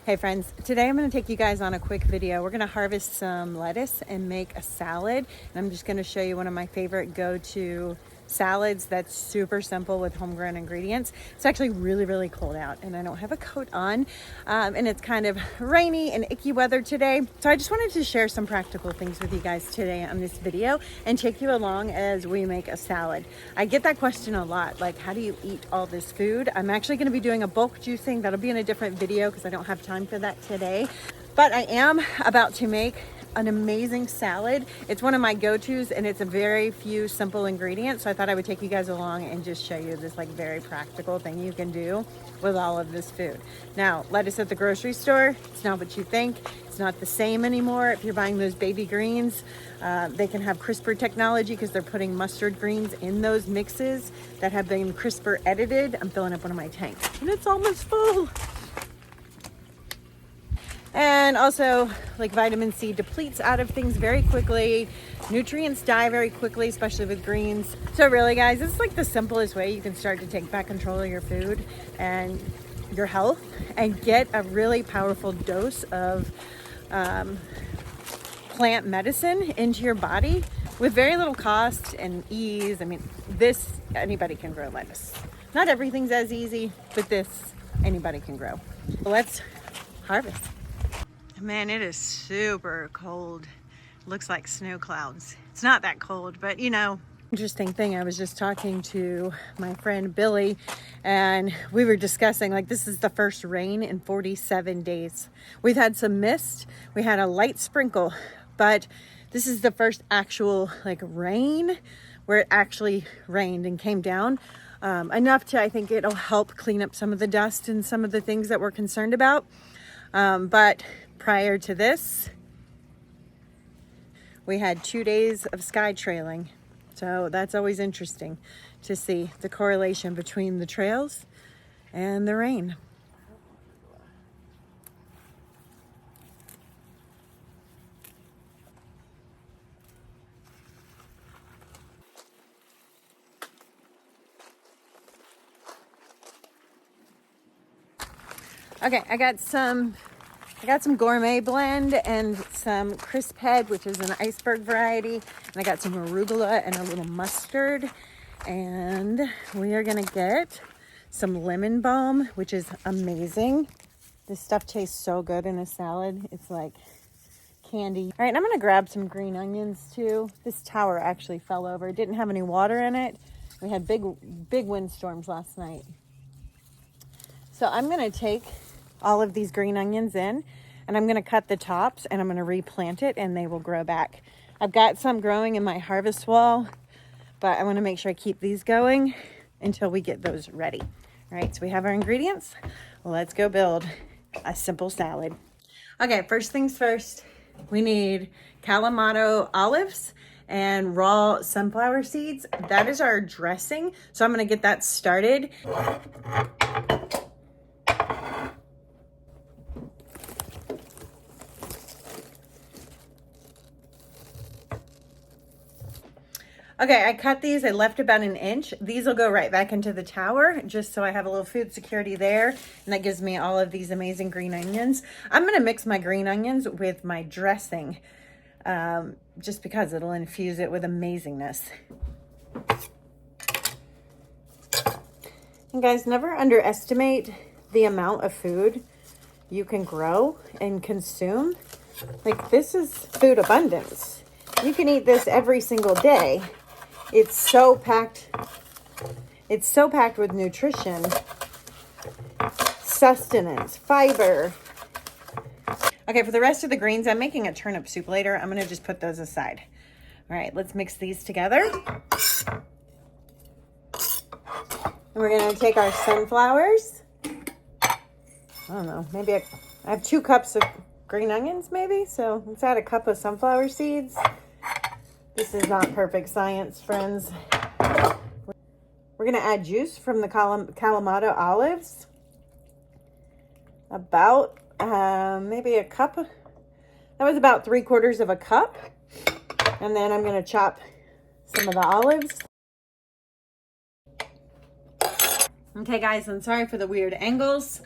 Hey friends, today I'm going to take you guys on a quick video. We're going to harvest some lettuce and make a salad. And I'm just going to show you one of my favorite go-to salads that's super simple with homegrown ingredients. It's actually really cold out and I don't have a coat on, and it's kind of rainy and icky weather today. So I just wanted to share some practical things with you guys today on this video and take you along as we make a salad. I get that question a lot, like how do you eat all this food? I'm actually going to be doing a bulk juicing. That'll be in a different video because I don't have time for that today, but I am about to make an amazing salad. It's one of my go-tos and it's a very few simple ingredients. So I thought I would take you guys along and just show you this like very practical thing you can do with all of this food. Now, lettuce at the grocery store, it's not what you think. It's not the same anymore. If you're buying those baby greens, they can have CRISPR technology because they're putting mustard greens in those mixes that have been CRISPR edited. I'm filling up one of my tanks and it's almost full. And also, like vitamin C depletes out of things very quickly. Nutrients die very quickly, especially with greens. So really guys, it's like the simplest way you can start to take back control of your food and your health and get a really powerful dose of plant medicine into your body with very little cost and ease. I mean, this, anybody can grow lettuce. Not everything's as easy, but this, anybody can grow. Let's harvest. Man, it is super cold. Looks like snow clouds. It's not that cold, but you know, interesting thing. I was just talking to my friend Billy and we were discussing like this is the first rain in 47 days. We've had some mist. We had a light sprinkle, but this is the first actual like rain where it actually rained and came down enough to, I think it'll help clean up some of the dust and some of the things that we're concerned about. But prior to this, we had 2 days of sky trailing. So that's always interesting to see the correlation between the trails and the rain. Okay, I got some gourmet blend and some crisp head, which is an iceberg variety. And I got some arugula and a little mustard. And we are gonna get some lemon balm, which is amazing. This stuff tastes so good in a salad. It's like candy. All right, I'm gonna grab some green onions too. This tower actually fell over. It didn't have any water in it. We had big windstorms last night. So I'm gonna take all of these green onions in and I'm going to cut the tops and I'm going to replant it and they will grow back. I've got some growing in my harvest wall, but I want to make sure I keep these going until we get those ready. All right, so we have our ingredients. Let's go build a simple salad. Okay, first things first, we need Kalamata olives and raw sunflower seeds. That is our dressing. So I'm going to get that started. Okay, I cut these. I left about an inch. These will go right back into the tower just so I have a little food security there. And that gives me all of these amazing green onions. I'm going to mix my green onions with my dressing just because it'll infuse it with amazingness. And guys, never underestimate the amount of food you can grow and consume. Like this is food abundance. You can eat this every single day. It's so packed with nutrition, sustenance, fiber. Okay, for the rest of the greens, I'm making a turnip soup later. I'm gonna just put those aside. All right, let's mix these together. And we're gonna take our sunflowers. I don't know, maybe I have 2 cups of green onions maybe. So let's add a cup of sunflower seeds. This is not perfect science, friends. We're gonna add juice from the Kalamata olives. About maybe a cup. That was about 3/4 of a cup. And then I'm gonna chop some of the olives. Okay guys, I'm sorry for the weird angles,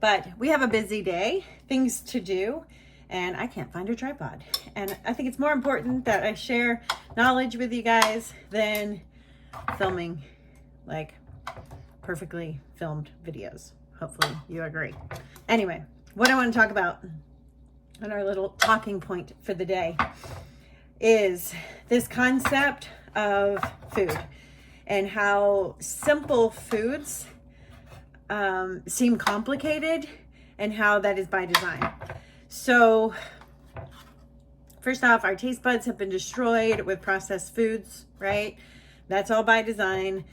But we have a busy day, things to do, and I can't find a tripod. And I think it's more important that I share knowledge with you guys than filming like perfectly filmed videos. Hopefully you agree. Anyway, what I want to talk about on our little talking point for the day is this concept of food and how simple foods seem complicated and how that is by design. So first off, our taste buds have been destroyed with processed foods, right? That's all by design.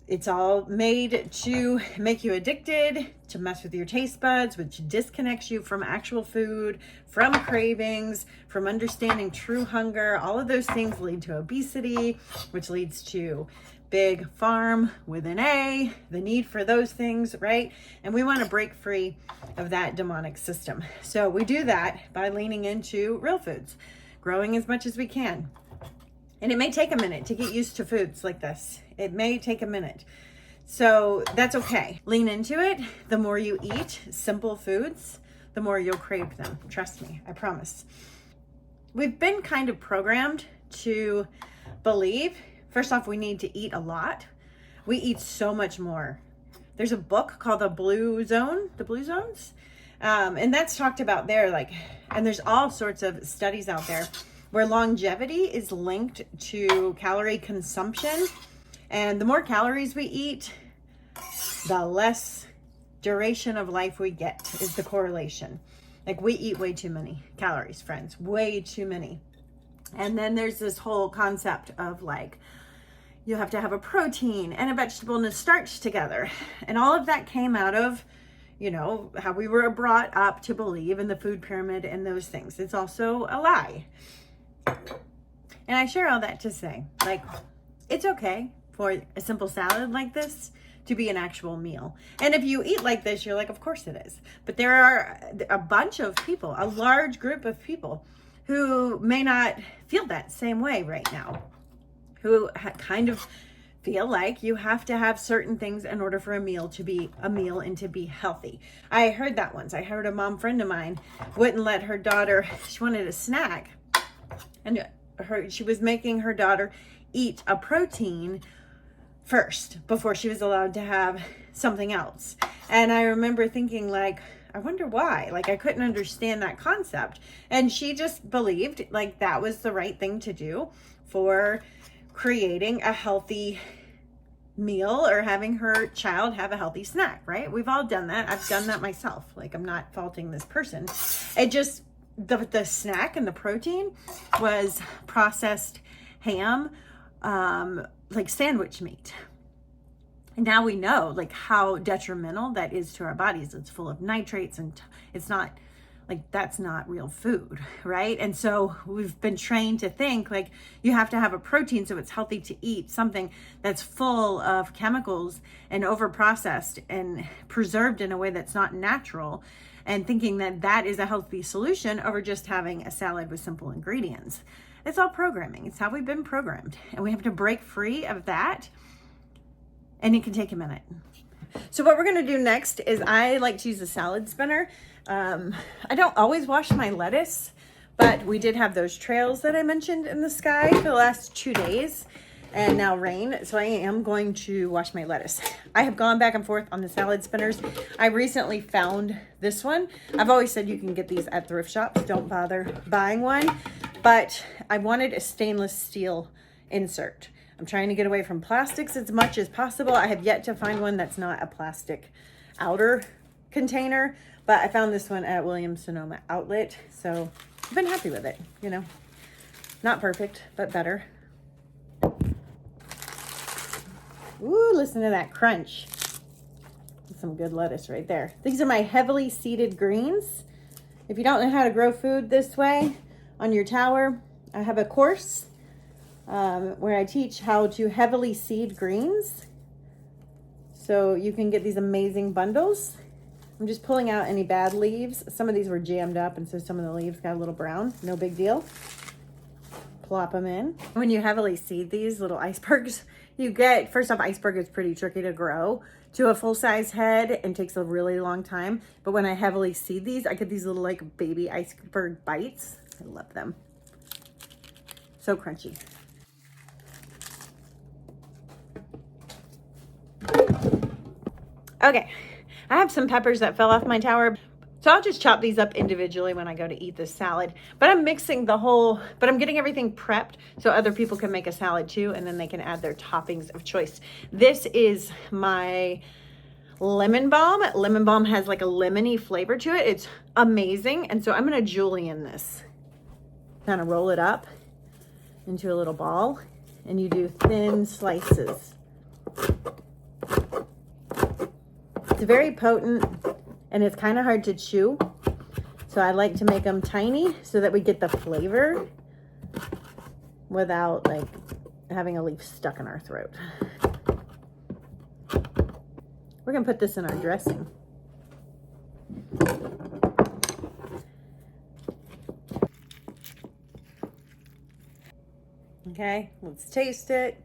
It's all made to make you addicted, to mess with your taste buds, which disconnects you from actual food, from cravings, from understanding true hunger. All of those things lead to obesity, which leads to big farm with an A, the need for those things, right? And we want to break free of that demonic system. So we do that by leaning into real foods, growing as much as we can. And it may take a minute to get used to foods like this. It may take a minute. So that's okay. Lean into it. The more you eat simple foods, the more you'll crave them. Trust me, I promise. We've been kind of programmed to believe, first off, we need to eat a lot. We eat so much more. There's a book called The Blue Zones. And that's talked about there, like, and there's all sorts of studies out there where longevity is linked to calorie consumption. And the more calories we eat, the less duration of life we get is the correlation. Like, we eat way too many calories, friends, way too many. And then there's this whole concept of like, you have to have a protein and a vegetable and a starch together. And all of that came out of, you know, how we were brought up to believe in the food pyramid and those things. It's also a lie. And I share all that to say, like, it's okay for a simple salad like this to be an actual meal. And if you eat like this, you're like, of course it is. But there are a bunch of people, a large group of people who may not feel that same way right now, who kind of feel like you have to have certain things in order for a meal to be a meal and to be healthy. I heard that once. I heard a mom friend of mine wouldn't let her daughter, she wanted a snack, and she was making her daughter eat a protein first before she was allowed to have something else. And I remember thinking, like, I wonder why. Like, I couldn't understand that concept. And she just believed like that was the right thing to do for creating a healthy meal or having her child have a healthy snack, right? We've all done that. I've done that myself. Like, I'm not faulting this person. It just, the snack and the protein was processed ham, like sandwich meat. And now we know like how detrimental that is to our bodies. It's full of nitrates and it's not like, that's not real food, right? And so we've been trained to think like you have to have a protein so it's healthy to eat something that's full of chemicals and over processed and preserved in a way that's not natural, and thinking that that is a healthy solution over just having a salad with simple ingredients. It's all programming. It's how we've been programmed, and we have to break free of that, and it can take a minute. So what we're going to do next is I like to use a salad spinner. I don't always wash my lettuce, but we did have those trails that I mentioned in the sky for the last 2 days and now rain. So I am going to wash my lettuce. I have gone back and forth on the salad spinners. I recently found this one. I've always said you can get these at thrift shops. Don't bother buying one, but I wanted a stainless steel insert. I'm trying to get away from plastics as much as possible. I have yet to find one that's not a plastic outer container, but I found this one at Williams-Sonoma Outlet, so I've been happy with it, you know. Not perfect, but better. Ooh, listen to that crunch. Some good lettuce right there. These are my heavily seeded greens. If you don't know how to grow food this way on your tower, I have a course where I teach how to heavily seed greens so you can get these amazing bundles. I'm just pulling out any bad leaves. Some of these were jammed up, and so some of the leaves got a little brown. No big deal. Plop them in. When you heavily seed these little icebergs, you get, first off, iceberg is pretty tricky to grow to a full-size head and takes a really long time. But when I heavily seed these, I get these little like baby iceberg bites. I love them. So crunchy. Okay, I have some peppers that fell off my tower, so I'll just chop these up individually when I go to eat this salad. But I'm mixing the whole, but I'm getting everything prepped so other people can make a salad too, and then they can add their toppings of choice. This is my lemon balm. Lemon balm has like a lemony flavor to it. It's amazing. And so I'm gonna julienne this. Kind of roll it up into a little ball, and you do thin slices. It's very potent and it's kind of hard to chew. So I like to make them tiny so that we get the flavor without like having a leaf stuck in our throat. We're gonna put this in our dressing. Okay, let's taste it.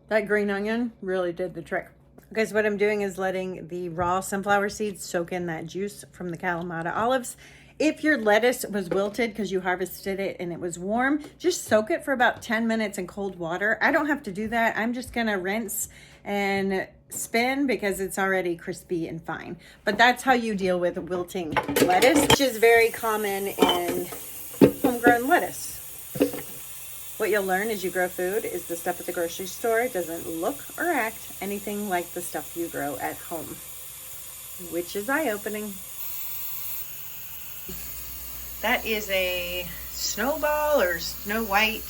That green onion really did the trick. Okay, so what I'm doing is letting the raw sunflower seeds soak in that juice from the Kalamata olives. If your lettuce was wilted because you harvested it and it was warm, just soak it for about 10 minutes in cold water. I don't have to do that. I'm just gonna rinse and spin because it's already crispy and fine. But that's how you deal with wilting lettuce, which is very common in homegrown lettuce. What you'll learn as you grow food is the stuff at the grocery store doesn't look or act anything like the stuff you grow at home, which is eye-opening. That is a snowball or snow white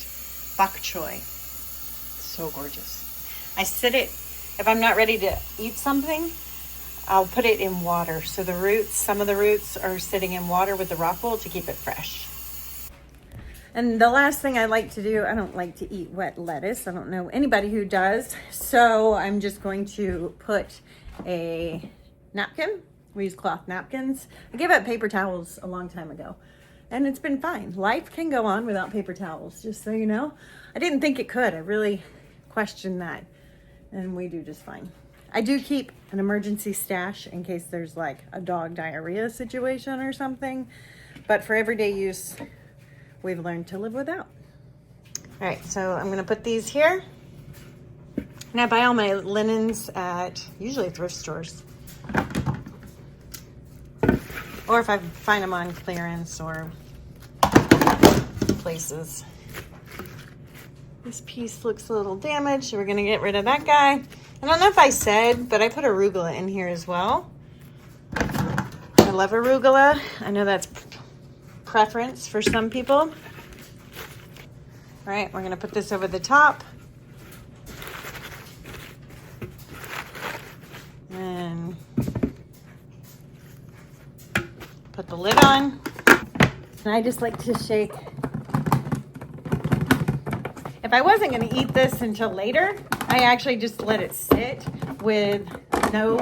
bok choy. So gorgeous. I sit it, if I'm not ready to eat something, I'll put it in water. So the roots, some of the roots are sitting in water with the rock wool to keep it fresh. And the last thing I like to do, I don't like to eat wet lettuce. I don't know anybody who does. So I'm just going to put a napkin. We use cloth napkins. I gave up paper towels a long time ago, and it's been fine. Life can go on without paper towels, just so you know. I didn't think it could. I really questioned that, and we do just fine. I do keep an emergency stash in case there's like a dog diarrhea situation or something, but for everyday use, we've learned to live without. All right, so I'm gonna put these here. And I buy all my linens at usually thrift stores. Or if I find them on clearance or places. This piece looks a little damaged, so we're gonna get rid of that guy. I don't know if I said, but I put arugula in here as well. I love arugula. I know that's preference for some people. All right, we're gonna put this over the top. And put the lid on. And I just like to shake. If I wasn't gonna eat this until later, I actually just let it sit with no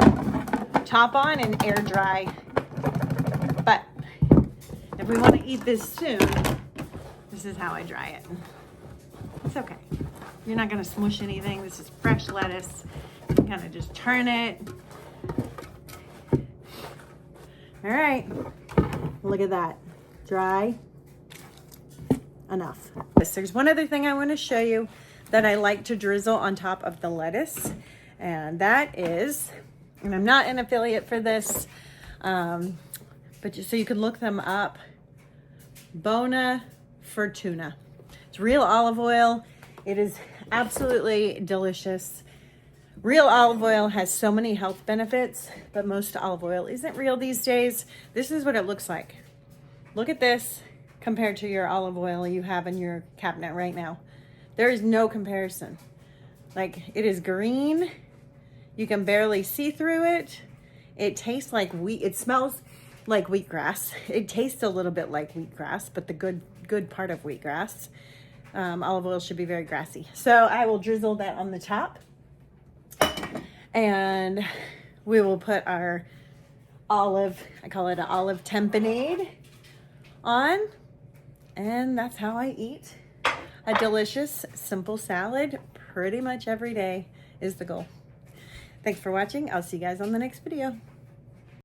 top on and air dry. But if we want to eat this soon, this is how I dry it. It's okay. You're not going to smush anything. This is fresh lettuce. You kind of just turn it. All right. Look at that. Dry. Enough. There's one other thing I want to show you that I like to drizzle on top of the lettuce. And that is, and I'm not an affiliate for this, but just so you can look them up, Bona Fortuna. It's real olive oil. It is absolutely delicious. Real olive oil has so many health benefits, but most olive oil isn't real these days. This is what it looks like. Look at this compared to your olive oil you have in your cabinet right now. There is no comparison. Like, it is green. You can barely see through it. It tastes like wheat. It smells like wheatgrass. It tastes a little bit like wheatgrass, but the good part of wheatgrass. Olive oil should be very grassy. So I will drizzle that on the top. And we will put our olive, I call it an olive tamponade, on. And that's how I eat a delicious, simple salad pretty much every day is the goal. Thanks for watching. I'll see you guys on the next video.